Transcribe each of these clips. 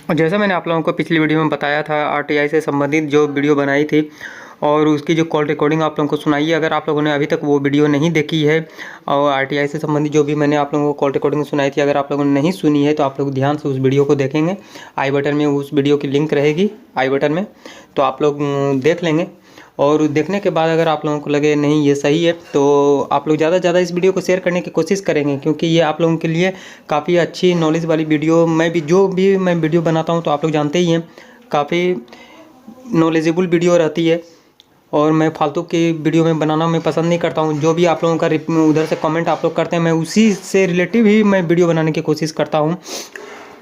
और जैसा मैंने आप लोगों को पिछली वीडियो में बताया था, आरटीआई से संबंधित जो वीडियो बनाई थी और उसकी जो कॉल रिकॉर्डिंग आप लोगों को सुनाई है, अगर आप लोगों ने अभी तक वो वीडियो नहीं देखी है और आरटीआई से संबंधित जो भी मैंने आप लोगों को कॉल रिकॉर्डिंग सुनाई थी, अगर आप लोगों ने नहीं सुनी है तो आप लोग ध्यान से उस वीडियो को देखेंगे। आई बटन में उस वीडियो की लिंक रहेगी, आई बटन में, तो आप लोग देख लेंगे। और देखने के बाद अगर आप लोगों को लगे नहीं ये सही है, तो आप लोग ज़्यादा से ज़्यादा इस वीडियो को शेयर करने की कोशिश करेंगे, क्योंकि ये आप लोगों के लिए काफ़ी अच्छी नॉलेज वाली वीडियो, जो भी मैं वीडियो बनाता हूँ तो आप लोग जानते ही हैं, काफ़ी नॉलेजेबल वीडियो रहती है। और मैं फालतू की वीडियो में बनाना मैं पसंद नहीं करता हूँ। जो भी आप लोगों का उधर से कमेंट आप लोग करते हैं, मैं उसी से रिलेटिव ही मैं वीडियो बनाने की कोशिश करता हूँ।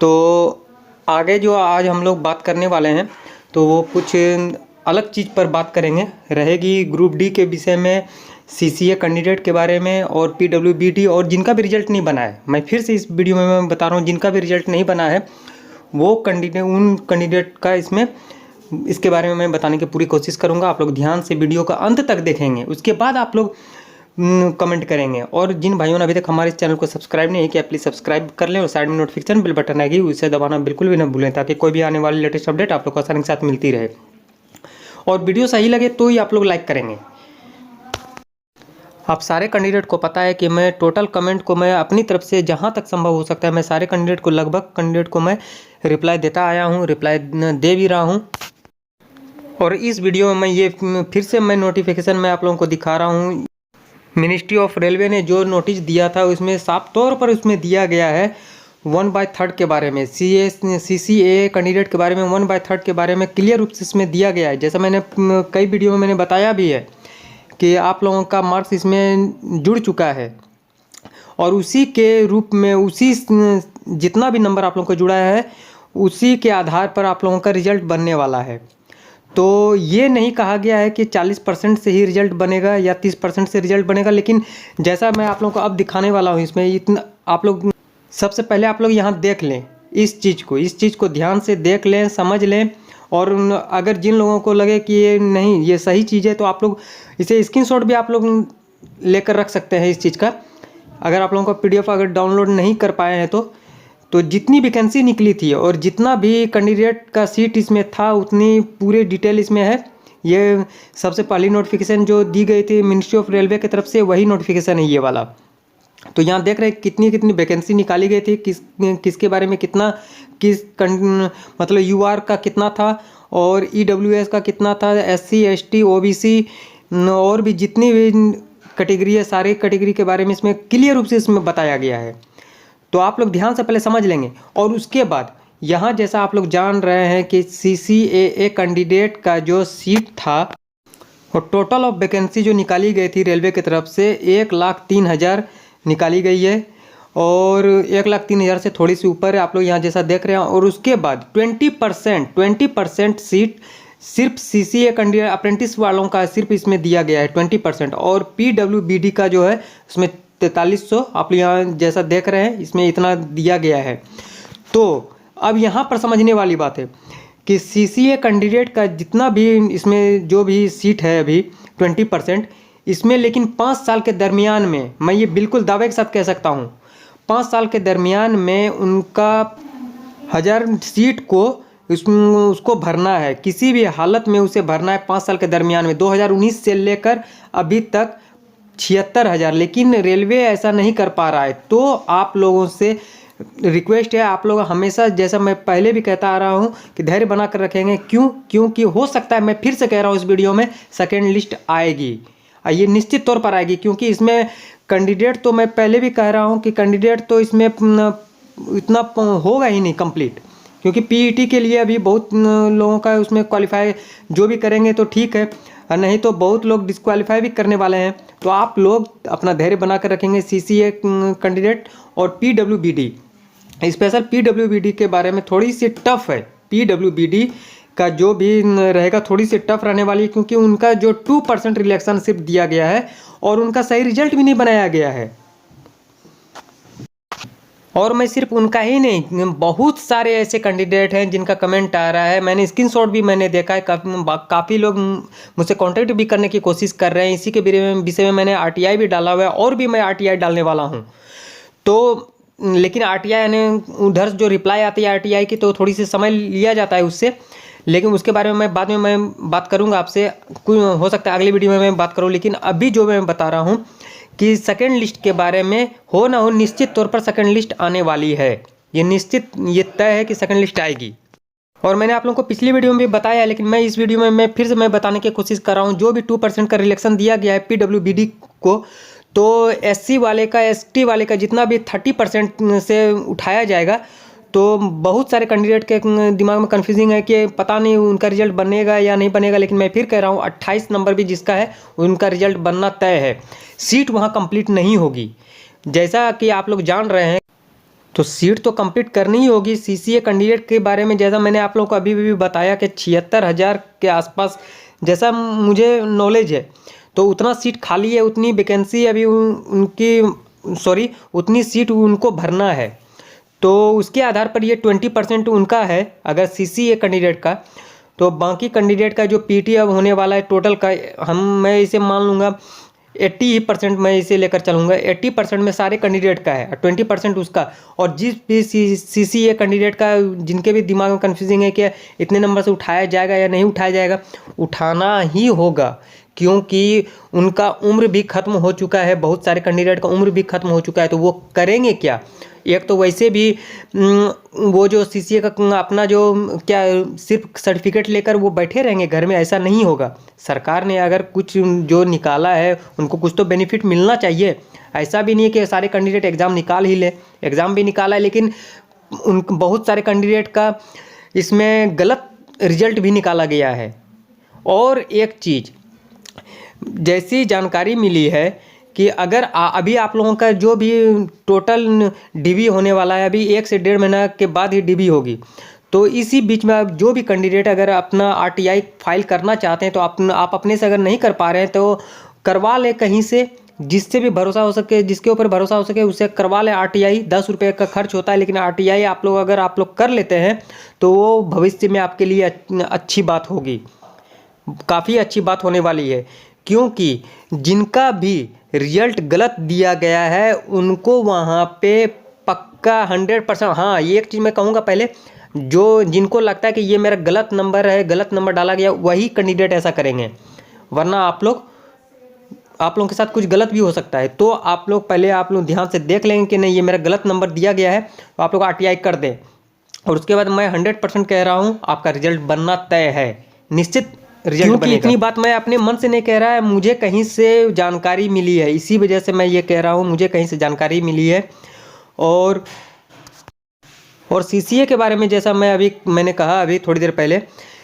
तो आगे जो आज हम लोग बात करने वाले हैं, तो वो कुछ अलग चीज़ पर बात करेंगे, रहेगी ग्रुप डी के विषय में, सीसीए कैंडिडेट के बारे में और पीडब्ल्यूबीडी, और जिनका भी रिजल्ट नहीं बना है, मैं फिर से इस वीडियो में मैं बता रहा हूँ, जिनका भी रिजल्ट नहीं बना है वो उन कैंडिडेट का इसके बारे में मैं बताने की पूरी कोशिश करूँगा। आप लोग ध्यान से वीडियो का अंत तक देखेंगे, उसके बाद आप लोग कमेंट करेंगे। और जिन भाइयों ने अभी तक हमारे चैनल को सब्सक्राइब नहीं किया, प्लीज़ सब्सक्राइब कर लें और साइड में नोटिफिकेशन बिल बटन आएगी, उसे दबाना बिल्कुल भी ना भूलें, ताकि कोई भी आने वाली लेटेस्ट अपडेट आप लोग को आसानी के साथ मिलती रहे। और वीडियो सही लगे तो ही आप लोग लाइक करेंगे। आप सारे कैंडिडेट को पता है कि मैं टोटल कमेंट को मैं अपनी तरफ से जहां तक संभव हो सकता है, मैं सारे कैंडिडेट को, लगभग कैंडिडेट को मैं रिप्लाई देता आया हूं, रिप्लाई दे भी रहा हूं। और इस वीडियो में मैं ये फिर से मैं नोटिफिकेशन में आप लोगों को दिखा रहा हूँ। मिनिस्ट्री ऑफ रेलवे ने जो नोटिस दिया था उसमें साफ तौर पर उसमें दिया गया है 1/3 के बारे में, CCA कैंडिडेट के बारे में 1/3 के बारे में क्लियर रूप से इसमें दिया गया है। जैसा मैंने कई वीडियो में मैंने बताया भी है कि आप लोगों का मार्क्स इसमें जुड़ चुका है, और उसी के रूप में उसी जितना भी नंबर आप लोगों को जुड़ा है उसी के आधार पर आप लोगों का रिजल्ट बनने वाला है। तो ये नहीं कहा गया है कि 40% से ही रिजल्ट बनेगा या 30% से रिजल्ट बनेगा, लेकिन जैसा मैं आप लोगों को अब दिखाने वाला हूँ, इसमें इतना आप लोग सबसे पहले आप लोग यहाँ देख लें इस चीज़ को ध्यान से देख लें, समझ लें। और अगर जिन लोगों को लगे कि ये नहीं ये सही चीज़ है, तो आप लोग इसे स्क्रीनशॉट भी आप लोग लेकर रख सकते हैं इस चीज़ का। अगर आप लोगों को PDF अगर डाउनलोड नहीं कर पाए हैं तो जितनी वैकेंसी निकली थी और जितना भी कैंडिडेट का सीट इसमें था, उतनी पूरे डिटेल इसमें है। ये सबसे पहली नोटिफिकेशन जो दी गई थी मिनिस्ट्री ऑफ रेलवे की तरफ से, वही नोटिफिकेशन है ये वाला। तो यहाँ देख रहे हैं कितनी वैकेंसी निकाली गई थी, किसके बारे में कितना, मतलब UR का कितना था और EWS का कितना था, SC ST OBC और भी जितनी भी कैटेगरी है, सारे कैटेगरी के बारे में इसमें क्लियर रूप से इसमें बताया गया है। तो आप लोग ध्यान से पहले समझ लेंगे, और उसके बाद यहाँ जैसा आप लोग जान रहे हैं कि CCAA कैंडिडेट का जो सीट था और टोटल ऑफ वैकेंसी जो निकाली गई थी रेलवे की तरफ से 1,03,000 निकाली गई है, और 1,03,000 से थोड़ी सी ऊपर है, आप लोग यहाँ जैसा देख रहे हैं। और उसके बाद 20% सीट सिर्फ CCA कैंडिडेट अप्रेंटिस वालों का सिर्फ इसमें दिया गया है 20%, और PWBD का जो है उसमें 4300 आप यहाँ जैसा देख रहे हैं इसमें इतना दिया गया है। तो अब यहाँ पर समझने वाली बात है कि CCA कैंडिडेट का जितना भी इसमें जो भी सीट है अभी 20% इसमें, लेकिन 5 साल के दरमियान में, मैं ये बिल्कुल दावे के साथ कह सकता हूँ, 5 साल के दरमियान में उनका 1000 सीट को उसको भरना है, किसी भी हालत में उसे भरना है 5 साल के दरमियान में, 2019 से लेकर अभी तक 76,000। लेकिन रेलवे ऐसा नहीं कर पा रहा है। तो आप लोगों से रिक्वेस्ट है, आप लोग हमेशा, जैसा मैं पहले भी कहता आ रहा हूं, कि धैर्य बना कर रखेंगे। क्योंकि हो सकता है, मैं फिर से कह रहा हूं, इस वीडियो में सेकेंड लिस्ट आएगी, ये निश्चित तौर पर आएगी। क्योंकि इसमें कैंडिडेट, तो मैं पहले भी कह रहा हूँ कि कैंडिडेट तो इसमें इतना होगा ही नहीं कंप्लीट, क्योंकि PET के लिए अभी बहुत लोगों का उसमें क्वालिफाई जो भी करेंगे तो ठीक है, और नहीं तो बहुत लोग डिस्क्वालीफाई भी करने वाले हैं। तो आप लोग अपना धैर्य बना कर रखेंगे। CCA कैंडिडेट और PWBD, स्पेशल PWBD के बारे में थोड़ी सी टफ है। PWBD का जो भी रहेगा थोड़ी सी टफ रहने वाली है, क्योंकि उनका जो 2% रिलैक्सेशन सिर्फ दिया गया है और उनका सही रिजल्ट भी नहीं बनाया गया है। और मैं सिर्फ उनका ही नहीं, बहुत सारे ऐसे कैंडिडेट हैं जिनका कमेंट आ रहा है, मैंने स्क्रीनशॉट भी मैंने देखा है, काफ़ी लोग मुझसे कांटेक्ट भी करने की कोशिश कर रहे हैं। इसी के विषय में मैंने RTI भी डाला हुआ है, और भी मैं RTI डालने वाला हूं। तो लेकिन आरटीआई यानी उधर जो रिप्लाई आती है आरटीआई की तो थोड़ी सी समय लिया जाता है उससे, लेकिन उसके बारे में मैं बाद में मैं बात करूंगा आपसे, हो सकता है अगली वीडियो में मैं बात करूं। लेकिन अभी जो मैं बता रहा हूं कि सेकंड लिस्ट के बारे में, हो ना हो निश्चित तौर पर सेकंड लिस्ट आने वाली है, ये निश्चित, ये तय है कि सेकंड लिस्ट आएगी। और मैंने आप लोगों को पिछली वीडियो में भी बताया, लेकिन मैं इस वीडियो में मैं फिर से मैं बताने की कोशिश कर रहा हूँ। जो भी 2% का रिलेक्शन दिया गया है पीडब्ल्यूबीडी को, तो एससी वाले का, एसटी वाले का जितना भी 30% से उठाया जाएगा, तो बहुत सारे कैंडिडेट के दिमाग में कन्फ्यूजिंग है कि पता नहीं उनका रिजल्ट बनेगा या नहीं बनेगा। लेकिन मैं फिर कह रहा हूँ 28 नंबर भी जिसका है उनका रिजल्ट बनना तय है। सीट वहाँ कंप्लीट नहीं होगी, जैसा कि आप लोग जान रहे हैं, तो सीट तो कंप्लीट करनी ही होगी। सीसीए कैंडिडेट के बारे में जैसा मैंने आप लोगों को अभी भी बताया कि 76,000 के आसपास जैसा मुझे नॉलेज है, तो उतना सीट खाली है, उतनी वैकेंसी अभी उतनी सीट उनको भरना है। तो उसके आधार पर ये 20% उनका है अगर सीसीए कैंडिडेट का। तो बाकी कैंडिडेट का जो पीटी अब होने वाला है टोटल का, मैं इसे मान लूँगा 80% मैं इसे लेकर चलूँगा। 80% में सारे कैंडिडेट का है, 20% उसका। और जिस भी सीसीए कैंडिडेट का, जिनके भी दिमाग में कन्फ्यूजिंग है कि इतने नंबर से उठाया जाएगा या नहीं उठाया जाएगा, उठाना ही होगा, क्योंकि उनका उम्र भी ख़त्म हो चुका है। बहुत सारे कैंडिडेट का उम्र भी ख़त्म हो चुका है, तो वो करेंगे क्या? एक तो वैसे भी वो जो सीसीए का अपना जो क्या सिर्फ सर्टिफिकेट लेकर वो बैठे रहेंगे घर में, ऐसा नहीं होगा। सरकार ने अगर कुछ जो निकाला है उनको कुछ तो बेनिफिट मिलना चाहिए। ऐसा भी नहीं है कि सारे कैंडिडेट एग्ज़ाम निकाल ही ले, एग्ज़ाम भी निकाला है, लेकिन उन बहुत सारे कैंडिडेट का इसमें गलत रिजल्ट भी निकाला गया है। और एक चीज़ जैसी जानकारी मिली है कि अगर अभी आप लोगों का जो भी टोटल डीबी होने वाला है, अभी 1 से 1.5 महीना के बाद ही डीबी होगी, तो इसी बीच में आप जो भी कैंडिडेट अगर अपना आरटीआई फाइल करना चाहते हैं, तो आप अपने से अगर नहीं कर पा रहे हैं तो करवा लें कहीं से, जिससे भी भरोसा हो सके, जिसके ऊपर भरोसा हो सके उससे करवा लें आरटीआई। 10 रुपये का खर्च होता है, लेकिन आरटीआई आप लोग कर लेते हैं तो वो भविष्य में आपके लिए अच्छी बात होगी, काफ़ी अच्छी बात होने वाली है। क्योंकि जिनका भी रिजल्ट गलत दिया गया है उनको वहाँ पे पक्का 100%, हाँ ये एक चीज़ मैं कहूँगा पहले, जो जिनको लगता है कि ये मेरा गलत नंबर है, गलत नंबर डाला गया, वही कैंडिडेट ऐसा करेंगे, वरना आप लोगों के साथ कुछ गलत भी हो सकता है। तो आप लोग ध्यान से देख लेंगे कि नहीं ये मेरा गलत नंबर दिया गया है, तो आप लोग आरटीआई कर दें। और उसके बाद मैं 100% कह रहा हूँ आपका रिजल्ट बनना तय है, निश्चित रिजल्ट बनेगा। इतनी बात मैं अपने मन से नहीं कह रहा है, मुझे कहीं से जानकारी मिली है, इसी वजह से मैं ये कह रहा हूँ, मुझे कहीं से जानकारी मिली है। और सीसीए के बारे में जैसा मैंने कहा अभी थोड़ी देर पहले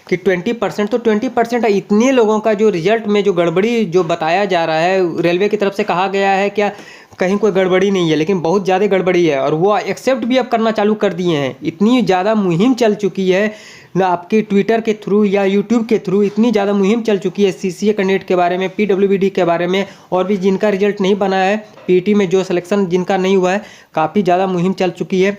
कि 20%, तो 20% इतने लोगों का जो रिजल्ट में जो गड़बड़ी जो बताया जा रहा है, रेलवे की तरफ से कहा गया है क्या कहीं कोई गड़बड़ी नहीं है, लेकिन बहुत ज़्यादा गड़बड़ी है। और वो एक्सेप्ट भी अब करना चालू कर दिए हैं। इतनी ज़्यादा मुहिम चल चुकी है ना, आपके ट्विटर के थ्रू या यूट्यूब के थ्रू इतनी ज़्यादा मुहिम चल चुकी है सीसीए कैंडिडेट के बारे में, पीडब्ल्यूबीडी के बारे में, और भी जिनका रिजल्ट नहीं बना है, पीटी में जो सिलेक्शन जिनका नहीं हुआ है, काफ़ी ज़्यादा मुहिम चल चुकी है।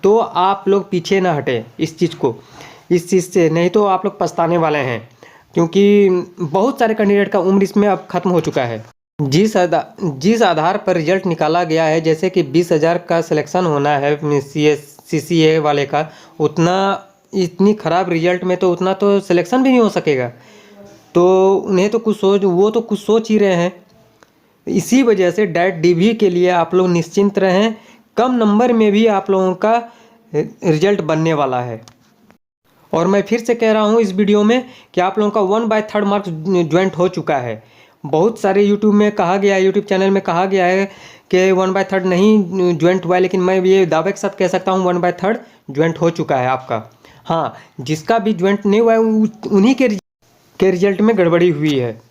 तो आप लोग पीछे ना हटें इस चीज़ से, नहीं तो आप लोग पछताने वाले हैं, क्योंकि बहुत सारे कैंडिडेट का उम्र इसमें अब ख़त्म हो चुका है। जिस आधार पर रिजल्ट निकाला गया है, जैसे कि 20,000 का सिलेक्शन होना है सीसीए वाले का, उतना इतनी ख़राब रिजल्ट में तो उतना तो सिलेक्शन भी नहीं हो सकेगा। तो उन्हें तो कुछ सोच ही रहे हैं। इसी वजह से डायरेक्ट डीबी के लिए आप लोग निश्चिंत रहें, कम नंबर में भी आप लोगों का रिजल्ट बनने वाला है। और मैं फिर से कह रहा हूँ इस वीडियो में कि आप लोगों का 1/3 मार्क्स ज्वाइंट हो चुका है। बहुत सारे यूट्यूब चैनल में कहा गया है कि 1/3 नहीं ज्वाइंट हुआ है, लेकिन मैं ये दावे के साथ कह सकता हूँ 1/3 ज्वाइंट हो चुका है आपका। हाँ, जिसका भी ज्वाइंट नहीं हुआ है उन्हीं के रिजल्ट में गड़बड़ी हुई है।